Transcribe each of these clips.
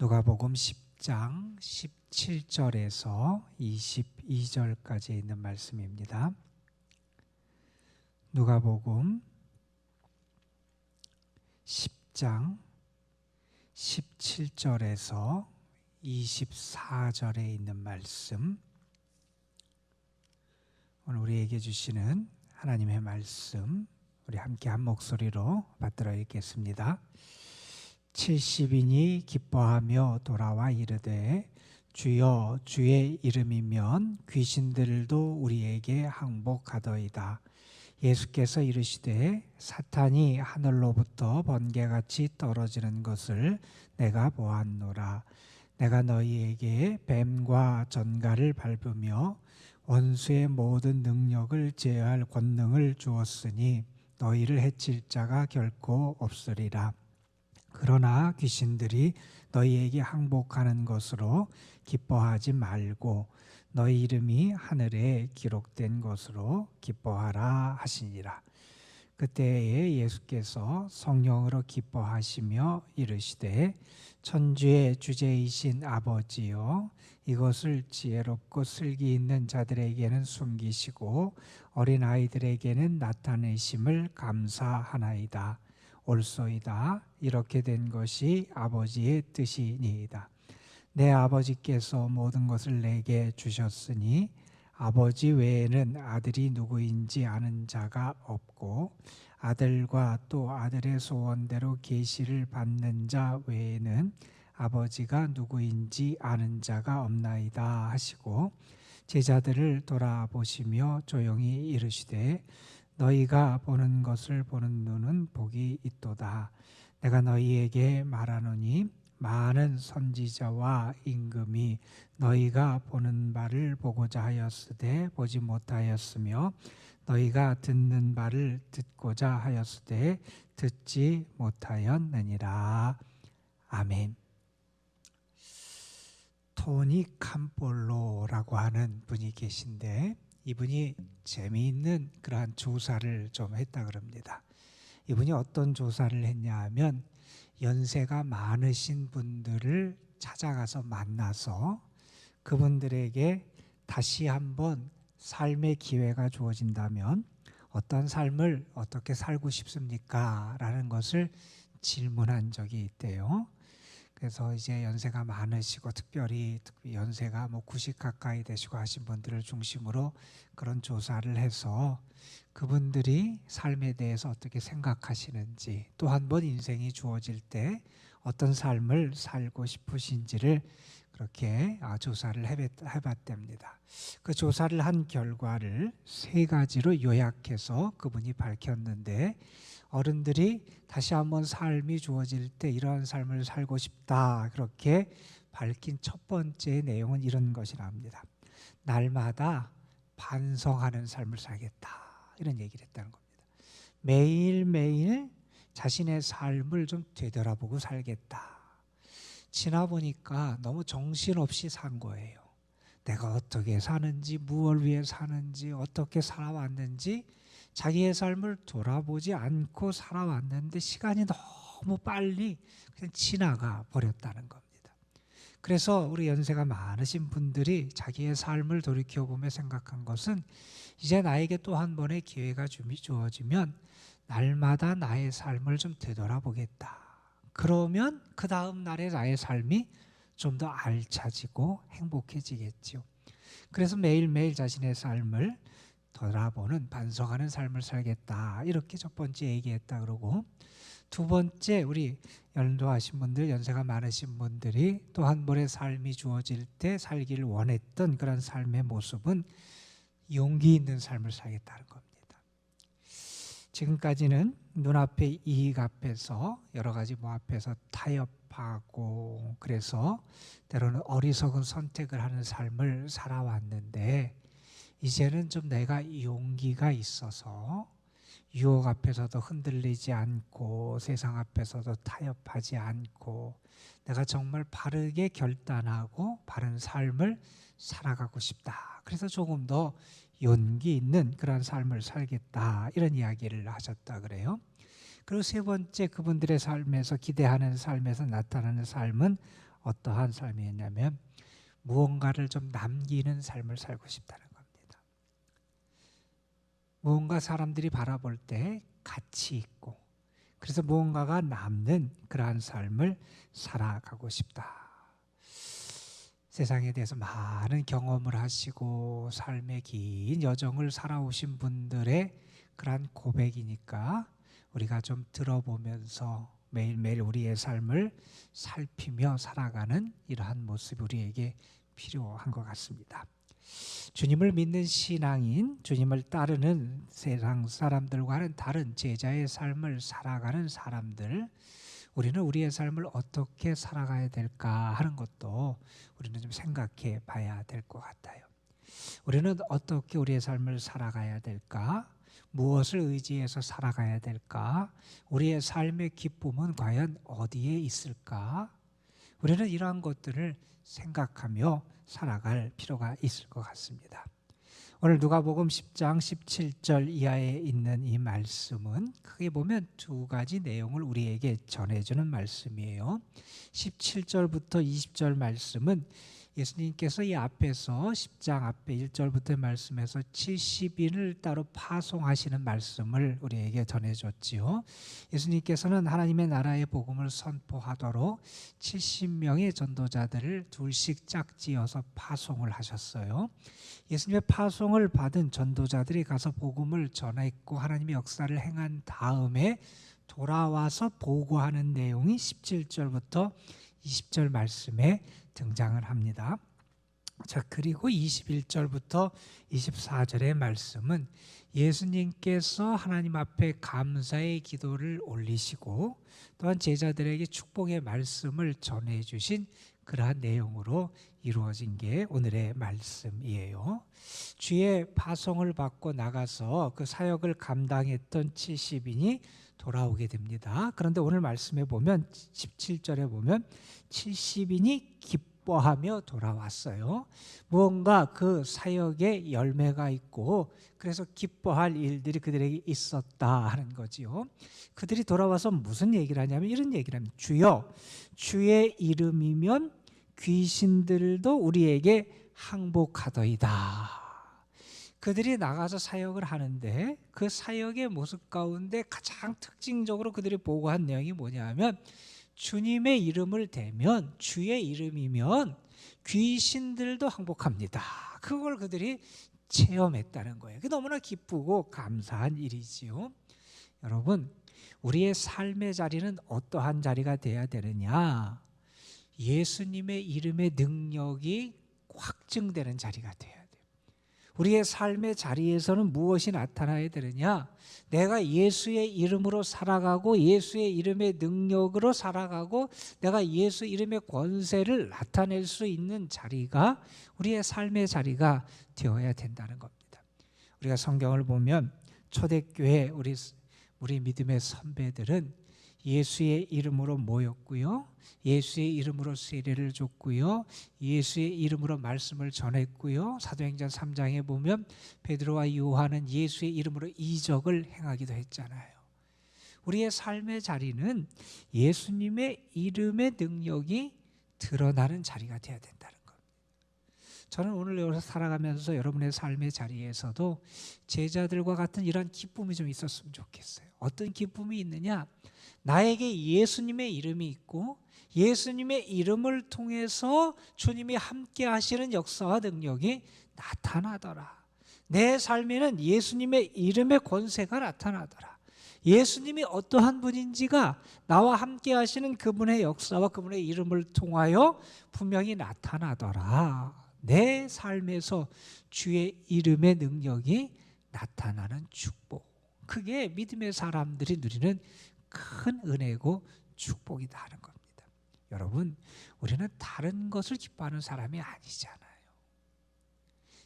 누가복음 10장 17절에서 22절까지 있는 말씀입니다. 누가복음 10장 17절에서 24절에 있는 말씀, 오늘 우리에게 주시는 하나님의 말씀, 우리 함께 한 목소리로 받들어 읽겠습니다. 70인이 기뻐하며 돌아와 이르되 주여 주의 이름이면 귀신들도 우리에게 항복하더이다. 예수께서 이르시되 사탄이 하늘로부터 번개같이 떨어지는 것을 내가 보았노라. 내가 너희에게 뱀과 전갈을 밟으며 원수의 모든 능력을 제어할 권능을 주었으니 너희를 해칠 자가 결코 없으리라. 그러나 귀신들이 너희에게 항복하는 것으로 기뻐하지 말고 너희 이름이 하늘에 기록된 것으로 기뻐하라 하시니라. 그때에 예수께서 성령으로 기뻐하시며 이르시되 천주의 주제이신 아버지여, 이것을 지혜롭고 슬기 있는 자들에게는 숨기시고 어린아이들에게는 나타내심을 감사하나이다. 옳소이다. 이렇게 된 것이 아버지의 뜻이니이다. 내 아버지께서 모든 것을 내게 주셨으니 아버지 외에는 아들이 누구인지 아는 자가 없고 아들과 또 아들의 소원대로 계시를 받는 자 외에는 아버지가 누구인지 아는 자가 없나이다 하시고 제자들을 돌아보시며 조용히 이르시되 너희가 보는 것을 보는 눈은 복이 있도다. 내가 너희에게 말하노니 많은 선지자와 임금이 너희가 보는 바를 보고자 하였으되 보지 못하였으며 너희가 듣는 바를 듣고자 하였으되 듣지 못하였느니라. 아멘. 토니 캄폴로라고 하는 분이 계신데 이분이 재미있는 그러한 조사를 좀 했다 그럽니다. 이분이 어떤 조사를 했냐 하면 연세가 많으신 분들을 찾아가서 만나서 그분들에게 다시 한번 삶의 기회가 주어진다면 어떤 삶을 어떻게 살고 싶습니까? 라는 것을 질문한 적이 있대요. 그래서 이제 연세가 많으시고 특별히 연세가 90 가까이 되시고 하신 분들을 중심으로 그런 조사를 해서 그분들이 삶에 대해서 어떻게 생각하시는지, 또 한 번 인생이 주어질 때 어떤 삶을 살고 싶으신지를 그렇게 조사를 해봤답니다. 그 조사를 한 결과를 3가지로 요약해서 그분이 밝혔는데, 어른들이 다시 한번 삶이 주어질 때 이러한 삶을 살고 싶다 그렇게 밝힌 첫 번째 내용은 이런 것이랍니다. 날마다 반성하는 삶을 살겠다, 이런 얘기를 했다는 겁니다. 매일매일 자신의 삶을 좀 되돌아보고 살겠다. 지나보니까 너무 정신없이 산 거예요. 내가 어떻게 사는지, 무엇을 위해 사는지, 어떻게 살아왔는지 자기의 삶을 돌아보지 않고 살아왔는데 시간이 너무 빨리 그냥 지나가 버렸다는 겁니다. 그래서 우리 연세가 많으신 분들이 자기의 삶을 돌이켜보며 생각한 것은 이제 나에게 또 한 번의 기회가 주어지면 날마다 나의 삶을 좀 되돌아보겠다. 그러면 그 다음 날의 나의 삶이 좀 더 알차지고 행복해지겠죠. 그래서 매일매일 자신의 삶을 돌아보는, 반성하는 삶을 살겠다, 이렇게 첫 번째 얘기했다 그러고, 두 번째, 우리 연로하신 분들, 연세가 많으신 분들이 또 한 번의 삶이 주어질 때 살기를 원했던 그런 삶의 모습은 용기 있는 삶을 살겠다는 겁니다. 지금까지는 눈앞에 이익 앞에서 여러 가지 앞에서 타협하고 그래서 때로는 어리석은 선택을 하는 삶을 살아왔는데, 이제는 좀 내가 용기가 있어서 유혹 앞에서도 흔들리지 않고 세상 앞에서도 타협하지 않고 내가 정말 바르게 결단하고 바른 삶을 살아가고 싶다. 그래서 조금 더 용기 있는 그런 삶을 살겠다, 이런 이야기를 하셨다 그래요. 그리고 세 번째, 그분들의 삶에서 기대하는 삶에서 나타나는 삶은 어떠한 삶이었냐면 무언가를 좀 남기는 삶을 살고 싶다는 겁니다. 무언가 사람들이 바라볼 때 가치 있고 그래서 무언가가 남는 그러한 삶을 살아가고 싶다. 세상에 대해서 많은 경험을 하시고 삶의 긴 여정을 살아오신 분들의 그러한 고백이니까 우리가 좀 들어보면서 매일매일 우리의 삶을 살피며 살아가는 이러한 모습이 우리에게 필요한 것 같습니다. 주님을 믿는 신앙인, 주님을 따르는 세상 사람들과는 다른 제자의 삶을 살아가는 사람들, 우리는 우리의 삶을 어떻게 살아가야 될까 하는 것도 우리는 좀 생각해 봐야 될 것 같아요. 우리는 어떻게 우리의 삶을 살아가야 될까? 무엇을 의지해서 살아가야 될까? 우리의 삶의 기쁨은 과연 어디에 있을까? 우리는 이러한 것들을 생각하며 살아갈 필요가 있을 것 같습니다. 오늘 누가복음 10장 17절 이하에 있는 이 말씀은 크게 보면 두 가지 내용을 우리에게 전해주는 말씀이에요. 17절부터 20절 말씀은 예수님께서 이 앞에서 10장 앞에 1절부터 말씀에서 70인을 따로 파송하시는 말씀을 우리에게 전해줬지요. 예수님께서는 하나님의 나라의 복음을 선포하도록 70명의 전도자들을 둘씩 짝지어서 파송을 하셨어요. 예수님의 파송을 받은 전도자들이 가서 복음을 전했고 하나님의 역사를 행한 다음에 돌아와서 보고하는 내용이 17절부터 20절 말씀에 등장을 합니다. 자, 그리고 21절부터 24절의 말씀은 예수님께서 하나님 앞에 감사의 기도를 올리시고 또한 제자들에게 축복의 말씀을 전해 주신 그러한 내용으로 이루어진 게 오늘의 말씀이에요. 주의 파송을 받고 나가서 그 사역을 감당했던 70인이 돌아오게 됩니다. 그런데 오늘 말씀에 보면 17절에 보면 70인이 기뻐하며 돌아왔어요. 무언가 그 사역에 열매가 있고 그래서 기뻐할 일들이 그들에게 있었다 하는 거지요. 그들이 돌아와서 무슨 얘기를 하냐면 이런 얘기를 합니다. 주여, 주의 이름이면 귀신들도 우리에게 항복하더이다. 그들이 나가서 사역을 하는데 그 사역의 모습 가운데 가장 특징적으로 그들이 보고한 내용이 뭐냐면 주님의 이름을 대면 주의 이름이면 귀신들도 항복합니다. 그걸 그들이 체험했다는 거예요. 그게 너무나 기쁘고 감사한 일이지요. 여러분, 우리의 삶의 자리는 어떠한 자리가 돼야 되느냐? 예수님의 이름의 능력이 확증되는 자리가 돼야 돼요. 우리의 삶의 자리에서는 무엇이 나타나야 되느냐? 내가 예수의 이름으로 살아가고 예수의 이름의 능력으로 살아가고 내가 예수 이름의 권세를 나타낼 수 있는 자리가 우리의 삶의 자리가 되어야 된다는 겁니다. 우리가 성경을 보면 초대교회 우리 믿음의 선배들은 예수의 이름으로 모였고요. 예수의 이름으로 세례를 줬고요. 예수의 이름으로 말씀을 전했고요. 사도행전 3장에 보면 베드로와 요한은 예수의 이름으로 이적을 행하기도 했잖아요. 우리의 삶의 자리는 예수님의 이름의 능력이 드러나는 자리가 되어야 된다는 겁니다. 저는 오늘 여기서 살아가면서 여러분의 삶의 자리에서도 제자들과 같은 이런 기쁨이 좀 있었으면 좋겠어요. 어떤 기쁨이 있느냐? 나에게 예수님의 이름이 있고 예수님의 이름을 통해서 주님이 함께 하시는 역사와 능력이 나타나더라. 내 삶에는 예수님의 이름의 권세가 나타나더라. 예수님이 어떠한 분인지가 나와 함께 하시는 그분의 역사와 그분의 이름을 통하여 분명히 나타나더라. 내 삶에서 주의 이름의 능력이 나타나는 축복. 그게 믿음의 사람들이 누리는 큰 은혜고 축복이다 하는 겁니다. 여러분, 우리는 다른 것을 기뻐하는 사람이 아니잖아요.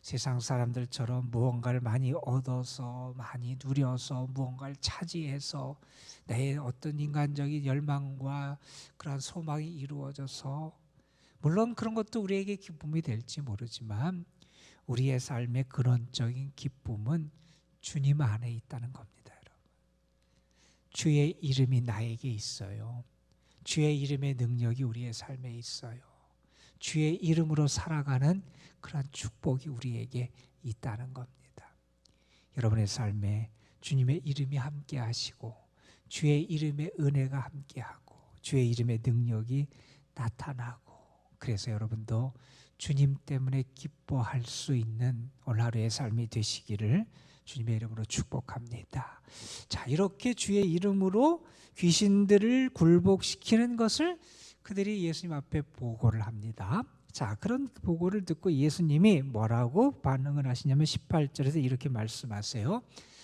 세상 사람들처럼 무언가를 많이 얻어서 많이 누려서 무언가를 차지해서 내 어떤 인간적인 열망과 그런 소망이 이루어져서 물론 그런 것도 우리에게 기쁨이 될지 모르지만 우리의 삶의 근원적인 기쁨은 주님 안에 있다는 겁니다. 주의 이름이 나에게 있어요. 주의 이름의 능력이 우리의 삶에 있어요. 주의 이름으로 살아가는 그런 축복이 우리에게 있다는 겁니다. 여러분의 삶에 주님의 이름이 함께 하시고 주의 이름의 은혜가 함께 하고 주의 이름의 능력이 나타나고, 그래서 여러분도 주님 때문에 기뻐할 수 있는 오늘 하루의 삶이 되시기를 주님의 이름으로 축복합니다. 자, 이렇게 주의 이름으로 귀신들을 굴복시키는 것을 그들이 예수님 앞에 보고를 합니다. 자, 그런 보고를 듣고 예수님이 뭐라고 반응을 하시냐면 18절에서 이렇게 말씀하세요.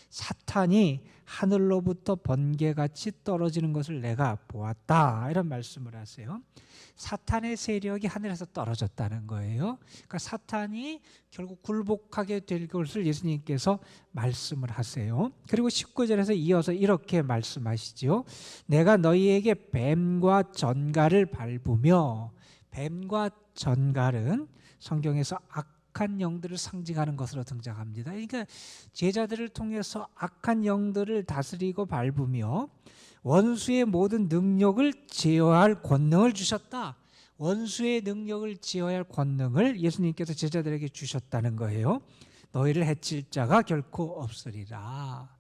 사탄이 하늘로부터 번개같이 떨어지는 것을 내가 보았다, 이런 말씀을 하세요. 사탄의 세력이 하늘에서 떨어졌다는 거예요. 그러니까 사탄이 결국 굴복하게 될 것을 예수님께서 말씀을 하세요. 그리고 19절에서 이어서 이렇게 말씀하시죠. 내가 너희에게 뱀과 전갈을 밟으며, 뱀과 전갈은 성경에서 악한 영들을 상징하는 것으로 등장합니다. 그러니까 제자들을 통해서 악한 영들을 다스리고 밟으며 원수의 모든 능력을 제어할 권능을 주셨다. 원수의 능력을 제어할 권능을 예수님께서 제자들에게 주셨다는 거예요. 너희를 해칠 자가 결코 없으리라.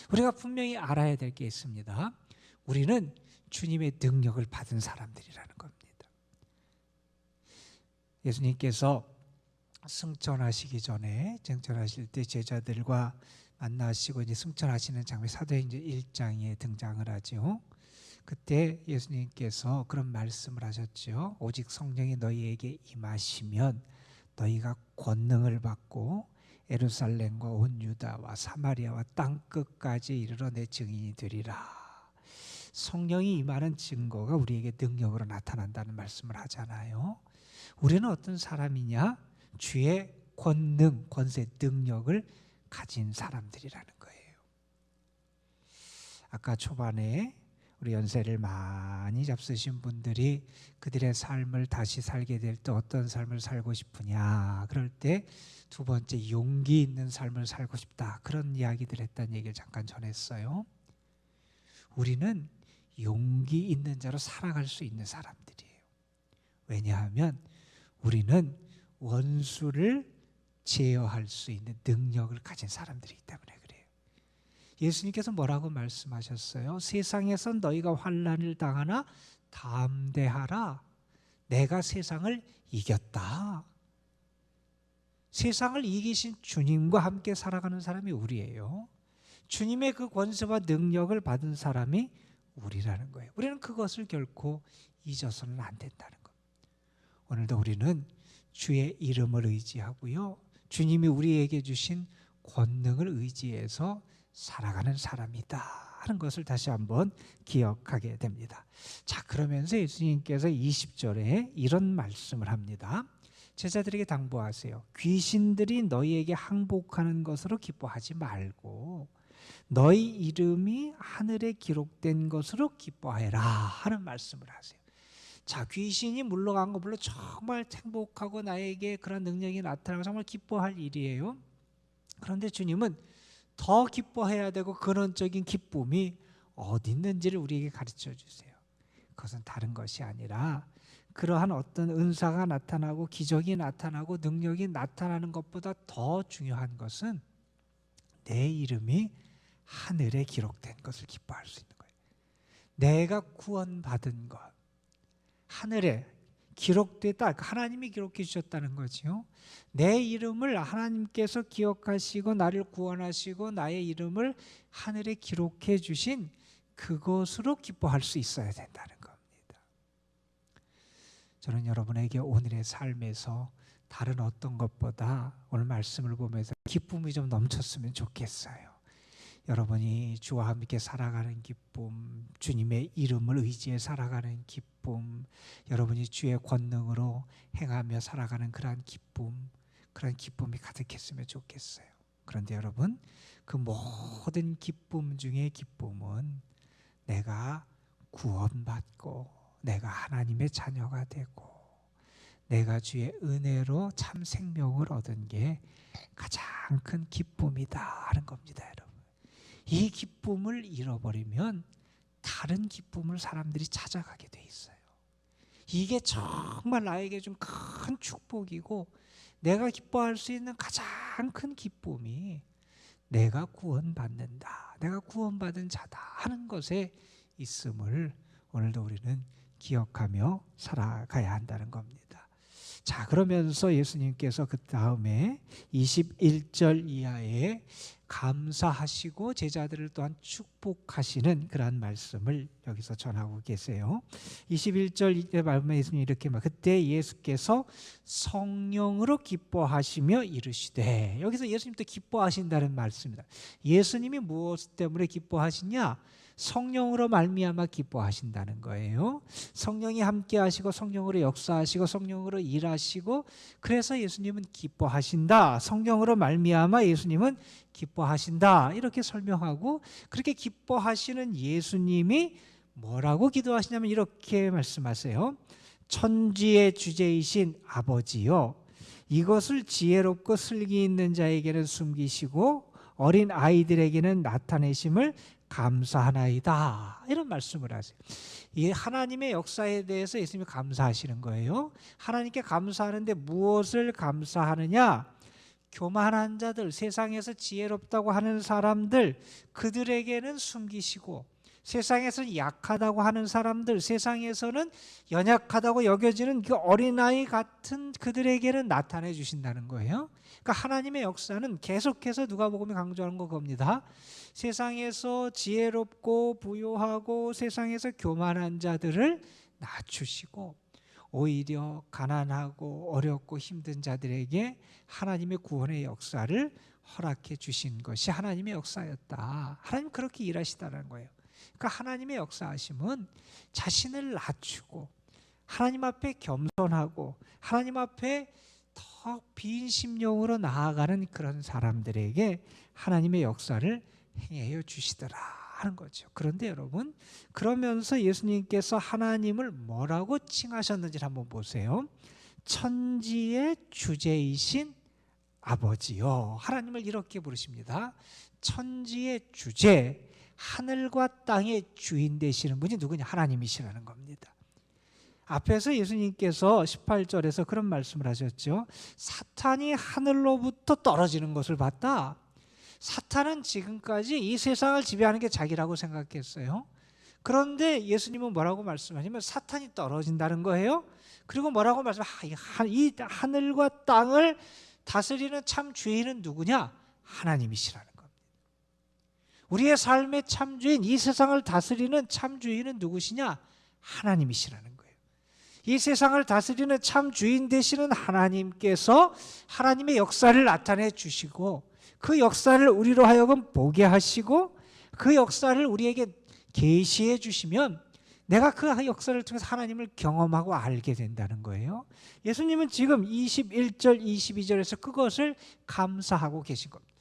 우리가 분명히 알아야 될 게 있습니다. 우리는 주님의 능력을 받은 사람들이라는 겁니다. 예수님께서 승천하시기 전에, 승천하실 때 제자들과 만나시고 이제 승천하시는 장면, 사도행전 1장에 등장을 하죠. 그때 예수님께서 그런 말씀을 하셨죠. 오직 성령이 너희에게 임하시면 너희가 권능을 받고 예루살렘과 온 유다와 사마리아와 땅 끝까지 이르러 내 증인이 되리라. 성령이 임하는 증거가 우리에게 능력으로 나타난다는 말씀을 하잖아요. 우리는 어떤 사람이냐? 주의 권능, 권세, 능력을 가진 사람들이라는 거예요. 아까 초반에 우리 연세를 많이 잡수신 분들이 그들의 삶을 다시 살게 될 때 어떤 삶을 살고 싶으냐, 그럴 때 두 번째, 용기 있는 삶을 살고 싶다, 그런 이야기들 했다는 얘기를 잠깐 전했어요. 우리는 용기 있는 자로 살아갈 수 있는 사람들이에요. 왜냐하면 우리는 원수를 제어할 수 있는 능력을 가진 사람들이기 때문에 그래요. 예수님께서 뭐라고 말씀하셨어요? 세상에서 너희가 환난을 당하나 담대하라. 내가 세상을 이겼다. 세상을 이기신 주님과 함께 살아가는 사람이 우리예요. 주님의 그 권세와 능력을 받은 사람이 우리라는 거예요. 우리는 그것을 결코 잊어서는 안 된다는 겁니다. 오늘도 우리는 주의 이름을 의지하고요, 주님이 우리에게 주신 권능을 의지해서 살아가는 사람이다 하는 것을 다시 한번 기억하게 됩니다. 자, 그러면서 예수님께서 20절에 이런 말씀을 합니다. 제자들에게 당부하세요. 귀신들이 너희에게 항복하는 것으로 기뻐하지 말고 너희 이름이 하늘에 기록된 것으로 기뻐해라 하는 말씀을 하세요. 자, 귀신이 물러간 거 물론 정말 행복하고 나에게 그런 능력이 나타나고 정말 기뻐할 일이에요. 그런데 주님은 더 기뻐해야 되고 근원적인 기쁨이 어디 있는지를 우리에게 가르쳐 주세요. 그것은 다른 것이 아니라 그러한 어떤 은사가 나타나고 기적이 나타나고 능력이 나타나는 것보다 더 중요한 것은 내 이름이 하늘에 기록된 것을 기뻐할 수 있는 거예요. 내가 구원받은 것, 하늘에 기록됐다. 하나님이 기록해 주셨다는 거죠. 내 이름을 하나님께서 기억하시고 나를 구원하시고 나의 이름을 하늘에 기록해 주신 그것으로 기뻐할 수 있어야 된다는 겁니다. 저는 여러분에게 오늘의 삶에서 다른 어떤 것보다 오늘 말씀을 보면서 기쁨이 좀 넘쳤으면 좋겠어요. 여러분이 주와 함께 살아가는 기쁨, 주님의 이름을 의지해 살아가는 기쁨, 여러분이 주의 권능으로 행하며 살아가는 그런 기쁨이 가득했으면 좋겠어요. 그런데 여러분, 그 모든 기쁨 중에 기쁨은 내가 구원받고 내가 하나님의 자녀가 되고 내가 주의 은혜로 참 생명을 얻은 게 가장 큰 기쁨이다 하는 겁니다, 여러분. 이 기쁨을 잃어버리면 다른 기쁨을 사람들이 찾아가게 돼 있어요. 이게 정말 나에게 좀 큰 축복이고 내가 기뻐할 수 있는 가장 큰 기쁨이 내가 구원받는다, 내가 구원받은 자다 하는 것에 있음을 오늘도 우리는 기억하며 살아가야 한다는 겁니다. 자, 그러면서 예수님께서 그 다음에 21절 이하에 감사하시고 제자들을 또한 축복하시는 그러한 말씀을 여기서 전하고 계세요. 21절 말씀에 예수님이 이렇게 말, 그때 예수께서 성령으로 기뻐하시며 이르시되, 여기서 예수님 또 기뻐하신다는 말씀입니다. 예수님이 무엇 때문에 기뻐하시냐? 성령으로 말미암아 기뻐하신다는 거예요. 성령이 함께 하시고 성령으로 역사하시고 성령으로 일하시고, 그래서 예수님은 기뻐하신다. 성령으로 말미암아 예수님은 기뻐하신다. 이렇게 설명하고, 그렇게 기뻐하시는 예수님이 뭐라고 기도하시냐면 이렇게 말씀하세요. 천지의 주제이신 아버지여, 이것을 지혜롭고 슬기 있는 자에게는 숨기시고 어린 아이들에게는 나타내심을 감사하나이다. 이런 말씀을 하세요. 이 하나님의 역사에 대해서 예수님이 감사하시는 거예요. 하나님께 감사하는데 무엇을 감사하느냐? 교만한 자들, 세상에서 지혜롭다고 하는 사람들, 그들에게는 숨기시고, 세상에서는 약하다고 하는 사람들, 세상에서는 연약하다고 여겨지는 그 어린아이 같은 그들에게는 나타내 주신다는 거예요. 그러니까 하나님의 역사는 계속해서 누가복음이 강조하는 겁니다. 세상에서 지혜롭고 부요하고 세상에서 교만한 자들을 낮추시고, 오히려 가난하고 어렵고 힘든 자들에게 하나님의 구원의 역사를 허락해 주신 것이 하나님의 역사였다. 하나님 그렇게 일하시다는 거예요. 그러니까 하나님의 역사하심은 자신을 낮추고 하나님 앞에 겸손하고 하나님 앞에 더 빈 심령으로 나아가는 그런 사람들에게 하나님의 역사를 행해 주시더라 하는 거죠. 그런데 여러분, 그러면서 예수님께서 하나님을 뭐라고 칭하셨는지 한번 보세요. 천지의 주제이신 아버지요. 하나님을 이렇게 부르십니다. 천지의 주제, 하늘과 땅의 주인 되시는 분이 누구냐? 하나님이시라는 겁니다. 앞에서 예수님께서 18절에서 그런 말씀을 하셨죠. 사탄이 하늘로부터 떨어지는 것을 봤다. 사탄은 지금까지 이 세상을 지배하는 게 자기라고 생각했어요. 그런데 예수님은 뭐라고 말씀하시냐면 사탄이 떨어진다는 거예요. 그리고 뭐라고 말씀하시냐면 이 하늘과 땅을 다스리는 참 주인은 누구냐? 하나님이시라는 겁니다. 우리의 삶의 참 주인, 이 세상을 다스리는 참 주인은 누구시냐? 하나님이시라는 거예요. 이 세상을 다스리는 참 주인 되시는 하나님께서 하나님의 역사를 나타내 주시고, 그 역사를 우리로 하여금 보게 하시고 그 역사를 우리에게 계시해 주시면 내가 그 역사를 통해서 하나님을 경험하고 알게 된다는 거예요. 예수님은 지금 21절 22절에서 그것을 감사하고 계신 겁니다.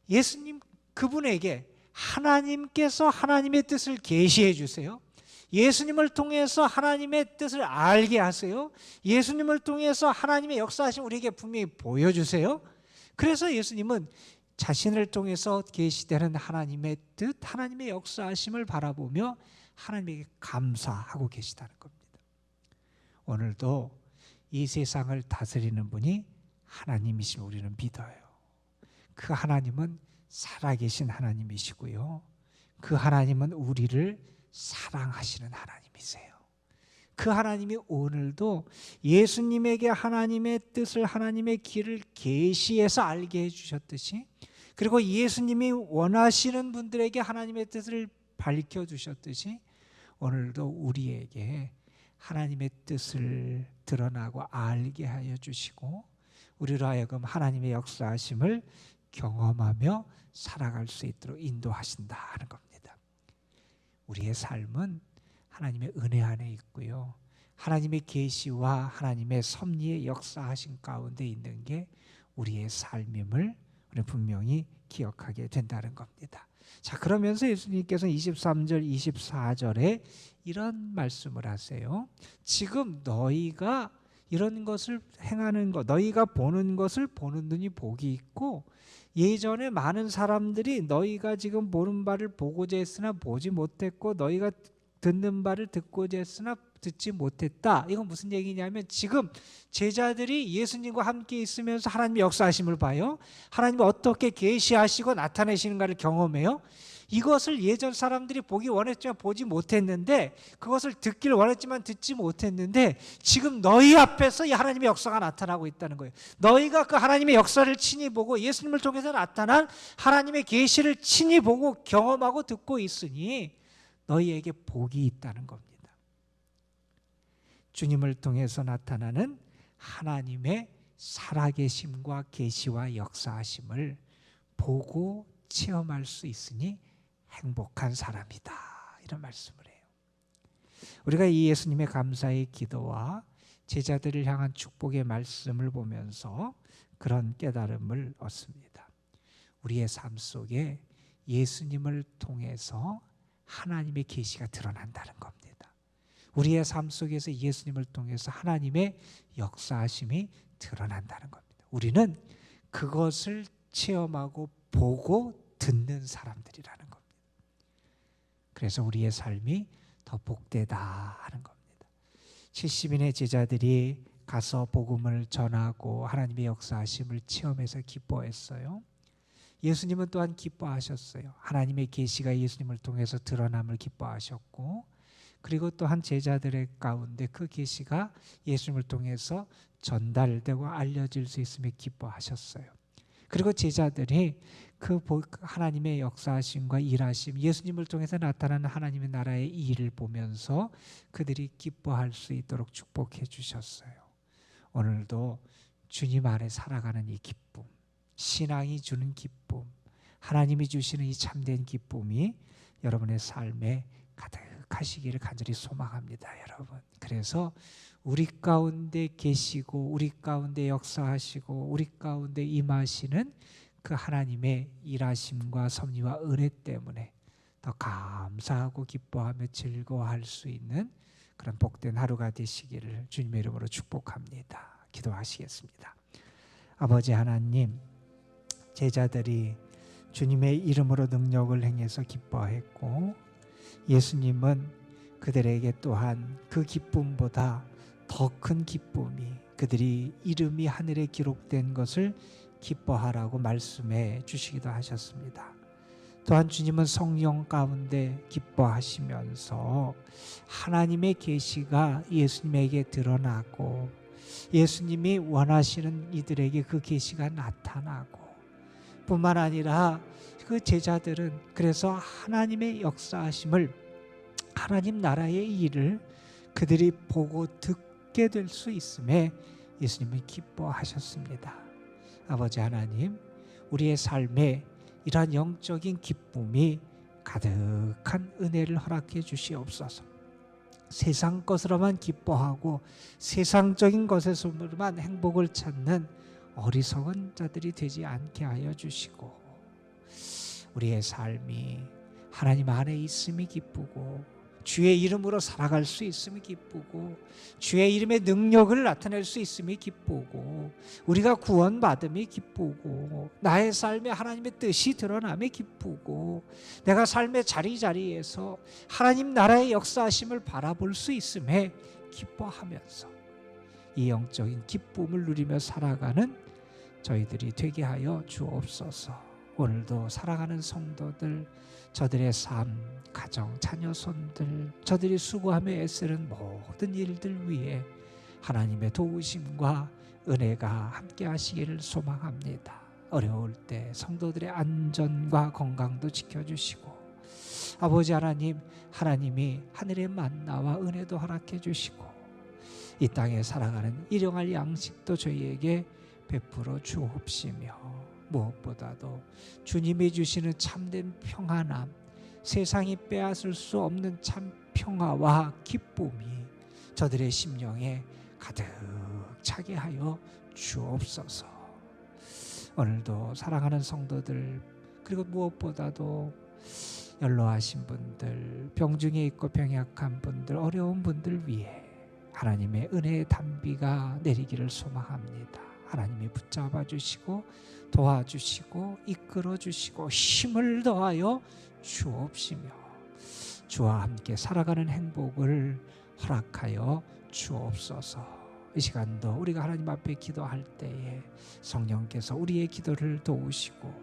예수님 그분에게 하나님께서 하나님의 뜻을 계시해 주세요. 예수님을 통해서 하나님의 뜻을 알게 하세요. 예수님을 통해서 하나님의 역사하심 우리에게 분명히 보여주세요. 그래서 예수님은 자신을 통해서 계시되는 하나님의 뜻, 하나님의 역사하심을 바라보며 하나님에게 감사하고 계시다는 겁니다. 오늘도 이 세상을 다스리는 분이 하나님이심을 우리는 믿어요. 그 하나님은 살아계신 하나님이시고요. 그 하나님은 우리를 사랑하시는 하나님이세요. 그 하나님이 오늘도 예수님에게 하나님의 뜻을, 하나님의 길을 계시해서 알게 해주셨듯이, 그리고 예수님이 원하시는 분들에게 하나님의 뜻을 밝혀주셨듯이 오늘도 우리에게 하나님의 뜻을 드러나고 알게 하여 주시고 우리로 하여금 하나님의 역사하심을 경험하며 살아갈 수 있도록 인도하신다 하는 겁니다. 우리의 삶은 하나님의 은혜 안에 있고요. 하나님의 계시와 하나님의 섭리의 역사하신 가운데 있는 게 우리의 삶임을 우리 분명히 기억하게 된다는 겁니다. 자, 그러면서 예수님께서 23절 24절에 이런 말씀을 하세요. 지금 너희가 이런 것을 행하는 것, 너희가 보는 것을 보는 눈이 복이 있고, 예전에 많은 사람들이 너희가 지금 보는 바를 보고자 했으나 보지 못했고, 너희가 듣는 바를 듣고자 했으나 듣지 못했다. 이건 무슨 얘기냐면 지금 제자들이 예수님과 함께 있으면서 하나님의 역사하심을 봐요. 하나님이 어떻게 계시하시고 나타내시는가를 경험해요. 이것을 예전 사람들이 보기 원했지만 보지 못했는데, 그것을 듣기를 원했지만 듣지 못했는데, 지금 너희 앞에서 이 하나님의 역사가 나타나고 있다는 거예요. 너희가 그 하나님의 역사를 친히 보고 예수님을 통해서 나타난 하나님의 계시를 친히 보고 경험하고 듣고 있으니 너희에게 복이 있다는 겁니다. 주님을 통해서 나타나는 하나님의 살아계심과 계시와 역사하심을 보고 체험할 수 있으니 행복한 사람이다, 이런 말씀을 해요. 우리가 이 예수님의 감사의 기도와 제자들을 향한 축복의 말씀을 보면서 그런 깨달음을 얻습니다. 우리의 삶 속에 예수님을 통해서 하나님의 계시가 드러난다는 겁니다. 우리의 삶 속에서 예수님을 통해서 하나님의 역사하심이 드러난다는 겁니다. 우리는 그것을 체험하고 보고 듣는 사람들이라는 겁니다. 그래서 우리의 삶이 더 복되다 하는 겁니다. 70인의 제자들이 가서 복음을 전하고 하나님의 역사하심을 체험해서 기뻐했어요. 예수님은 또한 기뻐하셨어요. 하나님의 계시가 예수님을 통해서 드러남을 기뻐하셨고, 그리고 또한 제자들의 가운데 그 계시가 예수님을 통해서 전달되고 알려질 수 있음에 기뻐하셨어요. 그리고 제자들이 그 하나님의 역사하심과 일하심, 예수님을 통해서 나타나는 하나님의 나라의 일을 보면서 그들이 기뻐할 수 있도록 축복해 주셨어요. 오늘도 주님 안에 살아가는 이 기쁨, 신앙이 주는 기쁨, 하나님이 주시는 이 참된 기쁨이 여러분의 삶에 가득하시기를 간절히 소망합니다, 여러분. 그래서 우리 가운데 계시고 우리 가운데 역사하시고 우리 가운데 임하시는 그 하나님의 일하심과 섭리와 은혜 때문에 더 감사하고 기뻐하며 즐거워할 수 있는 그런 복된 하루가 되시기를 주님의 이름으로 축복합니다. 기도하시겠습니다. 아버지 하나님, 제자들이 주님의 이름으로 능력을 행해서 기뻐했고, 예수님은 그들에게 또한 그 기쁨보다 더 큰 기쁨이, 그들이 이름이 하늘에 기록된 것을 기뻐하라고 말씀해 주시기도 하셨습니다. 또한 주님은 성령 가운데 기뻐하시면서 하나님의 계시가 예수님에게 드러나고 예수님이 원하시는 이들에게 그 계시가 나타나고, 뿐만 아니라 그 제자들은 그래서 하나님의 역사하심을, 하나님 나라의 일을 그들이 보고 듣게 될 수 있음에 예수님은 기뻐하셨습니다. 아버지 하나님, 우리의 삶에 이러한 영적인 기쁨이 가득한 은혜를 허락해 주시옵소서. 세상 것으로만 기뻐하고 세상적인 것에서만 행복을 찾는 어리석은 자들이 되지 않게 하여 주시고, 우리의 삶이 하나님 안에 있음이 기쁘고 주의 이름으로 살아갈 수 있음이 기쁘고 주의 이름의 능력을 나타낼 수 있음이 기쁘고 우리가 구원받음이 기쁘고 나의 삶에 하나님의 뜻이 드러남이 기쁘고 내가 삶의 자리자리에서 하나님 나라의 역사하심을 바라볼 수 있음에 기뻐하면서 이 영적인 기쁨을 누리며 살아가는 저희들이 되게 하여 주옵소서. 오늘도 사랑하는 성도들, 저들의 삶, 가정, 자녀, 손들, 저들이 수고하며 애쓰는 모든 일들 위해 하나님의 도우심과 은혜가 함께 하시기를 소망합니다. 어려울 때 성도들의 안전과 건강도 지켜주시고, 아버지 하나님, 하나님이 하늘의 만나와 은혜도 허락해 주시고 이 땅에 살아가는 일용할 양식도 저희에게 베풀어 주옵시며, 무엇보다도 주님이 주시는 참된 평안함, 세상이 빼앗을 수 없는 참 평화와 기쁨이 저들의 심령에 가득 차게 하여 주옵소서. 오늘도 사랑하는 성도들, 그리고 무엇보다도 연로하신 분들, 병중에 있고 병약한 분들, 어려운 분들 위해 하나님의 은혜의 단비가 내리기를 소망합니다. 하나님이 붙잡아 주시고 도와주시고 이끌어 주시고 힘을 더하여 주옵시며 주와 함께 살아가는 행복을 허락하여 주옵소서. 이 시간도 우리가 하나님 앞에 기도할 때에 성령께서 우리의 기도를 도우시고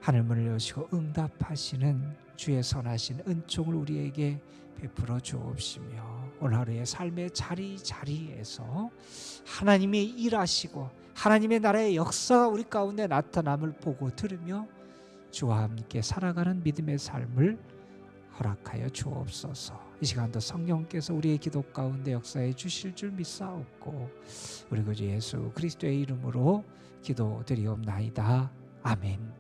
하늘문을 여시고 응답하시는 주의 선하신 은총을 우리에게 베풀어 주옵시며 오늘 하루의 삶의 자리자리에서 하나님이 일하시고 하나님의 나라의 역사가 우리 가운데 나타남을 보고 들으며 주와 함께 살아가는 믿음의 삶을 허락하여 주옵소서. 이 시간도 성령께서 우리의 기도 가운데 역사해 주실 줄 믿사옵고 우리 구주 예수 그리스도의 이름으로 기도드리옵나이다. 아멘.